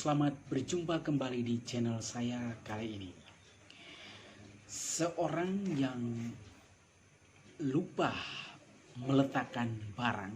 selamat berjumpa kembali di channel saya kali ini. Seorang yang lupa meletakkan barang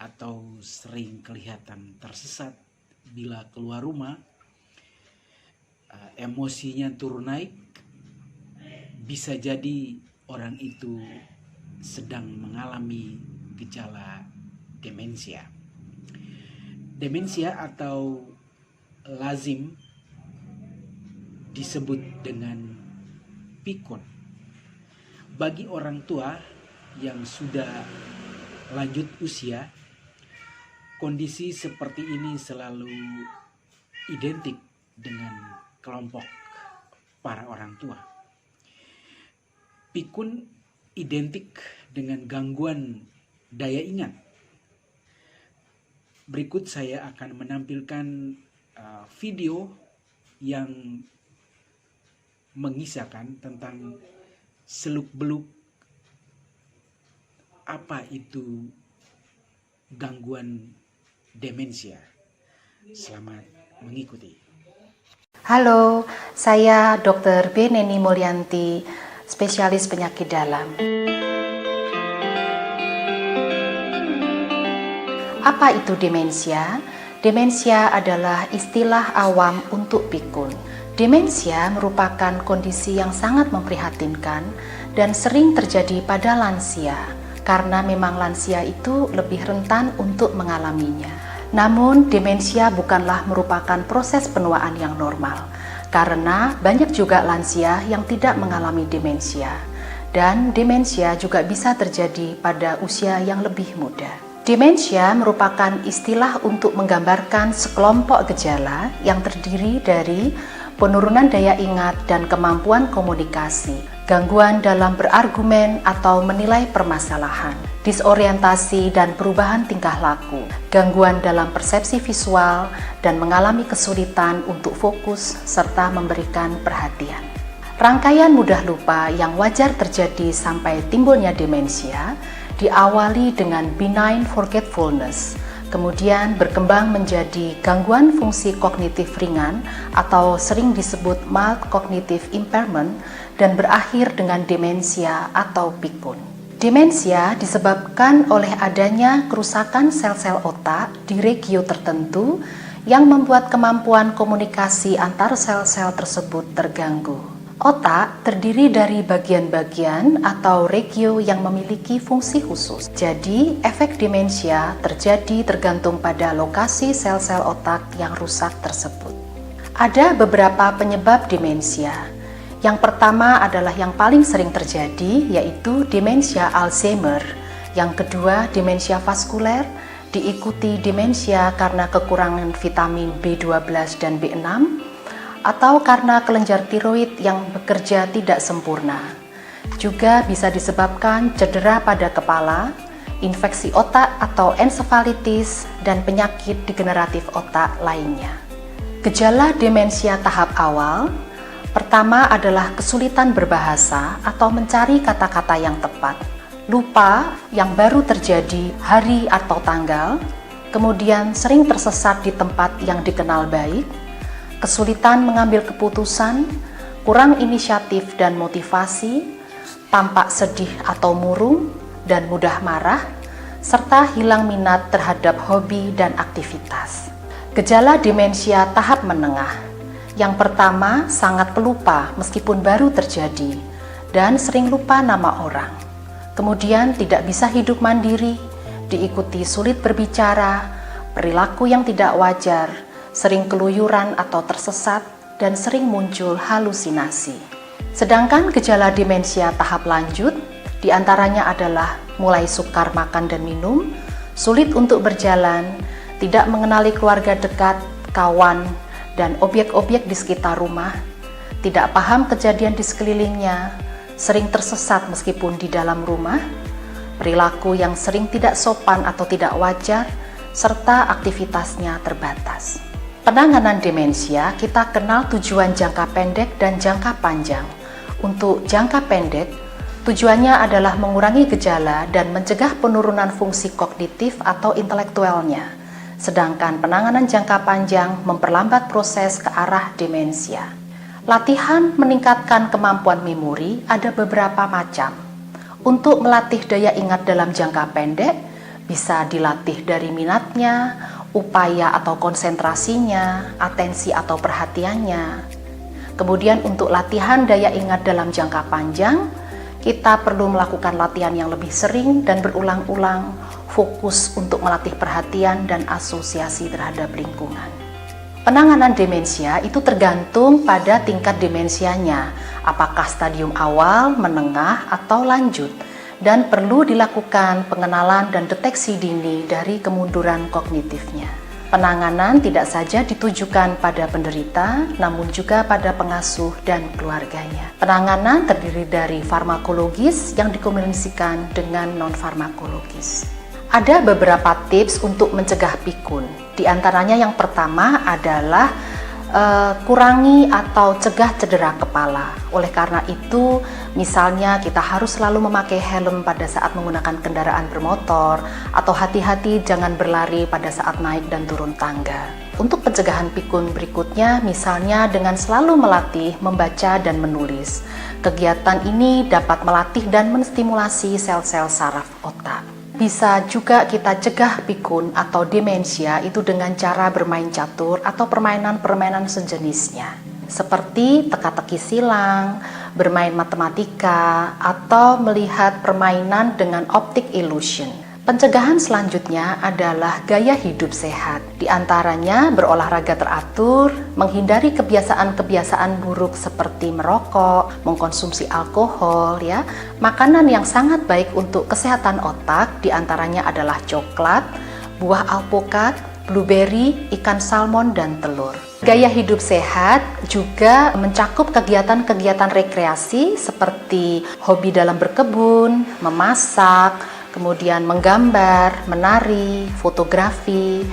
atau sering kelihatan tersesat bila keluar rumah, emosinya turun naik, bisa jadi orang itu sedang mengalami gejala demensia. Demensia atau lazim disebut dengan pikun. Bagi orang tua yang sudah lanjut usia, kondisi seperti ini selalu identik dengan kelompok para orang tua. Pikun identik dengan gangguan daya ingat. Berikut saya akan menampilkan video yang mengisahkan tentang seluk-beluk apa itu gangguan demensia. Selamat mengikuti. Halo, saya Dr. B. Neni Mulyanti, spesialis penyakit dalam. Apa itu demensia? Demensia adalah istilah awam untuk pikun. Demensia merupakan kondisi yang sangat memprihatinkan dan sering terjadi pada lansia, karena memang lansia itu lebih rentan untuk mengalaminya. Namun, demensia bukanlah merupakan proses penuaan yang normal, karena banyak juga lansia yang tidak mengalami demensia, dan demensia juga bisa terjadi pada usia yang lebih muda. Demensia merupakan istilah untuk menggambarkan sekelompok gejala yang terdiri dari penurunan daya ingat dan kemampuan komunikasi, gangguan dalam berargumen atau menilai permasalahan, disorientasi dan perubahan tingkah laku, gangguan dalam persepsi visual, dan mengalami kesulitan untuk fokus serta memberikan perhatian. Rangkaian mudah lupa yang wajar terjadi sampai timbulnya demensia diawali dengan benign forgetfulness, kemudian berkembang menjadi gangguan fungsi kognitif ringan atau sering disebut mild cognitive impairment, dan berakhir dengan demensia atau pikun. Demensia disebabkan oleh adanya kerusakan sel-sel otak di regio tertentu yang membuat kemampuan komunikasi antar sel-sel tersebut terganggu. Otak terdiri dari bagian-bagian atau regio yang memiliki fungsi khusus. Jadi, efek demensia terjadi tergantung pada lokasi sel-sel otak yang rusak tersebut. Ada beberapa penyebab demensia. Yang pertama adalah yang paling sering terjadi, yaitu demensia Alzheimer. Yang kedua, demensia vaskuler, diikuti demensia karena kekurangan vitamin B12 dan B6, atau karena kelenjar tiroid yang bekerja tidak sempurna. Juga bisa disebabkan cedera pada kepala, infeksi otak atau ensefalitis, dan penyakit degeneratif otak lainnya. Gejala demensia tahap awal, pertama adalah kesulitan berbahasa atau mencari kata-kata yang tepat, lupa yang baru terjadi hari atau tanggal, kemudian sering tersesat di tempat yang dikenal baik, kesulitan mengambil keputusan, kurang inisiatif dan motivasi, tampak sedih atau murung, dan mudah marah, serta hilang minat terhadap hobi dan aktivitas. Gejala demensia tahap menengah. Yang pertama, sangat pelupa meskipun baru terjadi, dan sering lupa nama orang. Kemudian tidak bisa hidup mandiri, diikuti sulit berbicara, perilaku yang tidak wajar, sering keluyuran atau tersesat, dan sering muncul halusinasi. Sedangkan gejala demensia tahap lanjut diantaranya adalah mulai sukar makan dan minum, sulit untuk berjalan, tidak mengenali keluarga dekat, kawan, dan objek-objek di sekitar rumah, tidak paham kejadian di sekelilingnya, sering tersesat meskipun di dalam rumah, perilaku yang sering tidak sopan atau tidak wajar, serta aktivitasnya terbatas. Penanganan demensia kita kenal tujuan jangka pendek dan jangka panjang. Untuk jangka pendek, tujuannya adalah mengurangi gejala dan mencegah penurunan fungsi kognitif atau intelektualnya. sedangkan penanganan jangka panjang memperlambat proses ke arah demensia. Latihan meningkatkan kemampuan memori ada beberapa macam. Untuk melatih daya ingat dalam jangka pendek, bisa dilatih dari minatnya, upaya atau konsentrasinya, atensi atau perhatiannya. Kemudian untuk latihan daya ingat dalam jangka panjang, kita perlu melakukan latihan yang lebih sering dan berulang-ulang, fokus untuk melatih perhatian dan asosiasi terhadap lingkungan. Penanganan demensia itu tergantung pada tingkat demensianya, apakah stadium awal, menengah, atau lanjut, dan perlu dilakukan pengenalan dan deteksi dini dari kemunduran kognitifnya. Penanganan tidak saja ditujukan pada penderita, namun juga pada pengasuh dan keluarganya. Penanganan terdiri dari farmakologis yang dikombinasikan dengan non-farmakologis. Ada beberapa tips untuk mencegah pikun. Di antaranya yang pertama adalah kurangi atau cegah cedera kepala. Oleh karena itu, misalnya kita harus selalu memakai helm pada saat menggunakan kendaraan bermotor, atau hati-hati jangan berlari pada saat naik dan turun tangga. Untuk pencegahan pikun berikutnya, misalnya dengan selalu melatih membaca dan menulis. Kegiatan ini dapat melatih dan menstimulasi sel-sel saraf otak. Bisa juga kita cegah pikun atau demensia itu dengan cara bermain catur atau permainan-permainan sejenisnya, seperti teka-teki silang, bermain matematika, atau melihat permainan dengan optic illusion. Pencegahan selanjutnya adalah gaya hidup sehat. Di antaranya berolahraga teratur, menghindari kebiasaan-kebiasaan buruk seperti merokok, mengkonsumsi alkohol, Makanan yang sangat baik untuk kesehatan otak di antaranya adalah coklat, buah alpukat, blueberry, ikan salmon, dan telur. Gaya hidup sehat juga mencakup kegiatan-kegiatan rekreasi seperti hobi dalam berkebun, memasak, kemudian menggambar, menari, fotografi,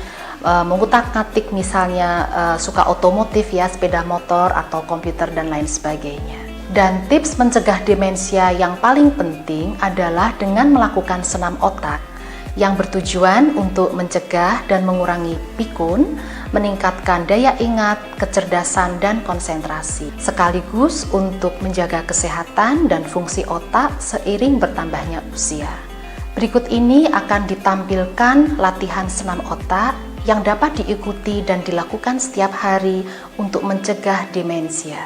mengutak-ngatik misalnya suka otomotif sepeda motor atau komputer dan lain sebagainya. Dan tips mencegah demensia yang paling penting adalah dengan melakukan senam otak yang bertujuan untuk mencegah dan mengurangi pikun, meningkatkan daya ingat, kecerdasan, dan konsentrasi, sekaligus untuk menjaga kesehatan dan fungsi otak seiring bertambahnya usia. Berikut ini akan ditampilkan latihan senam otak yang dapat diikuti dan dilakukan setiap hari untuk mencegah demensia.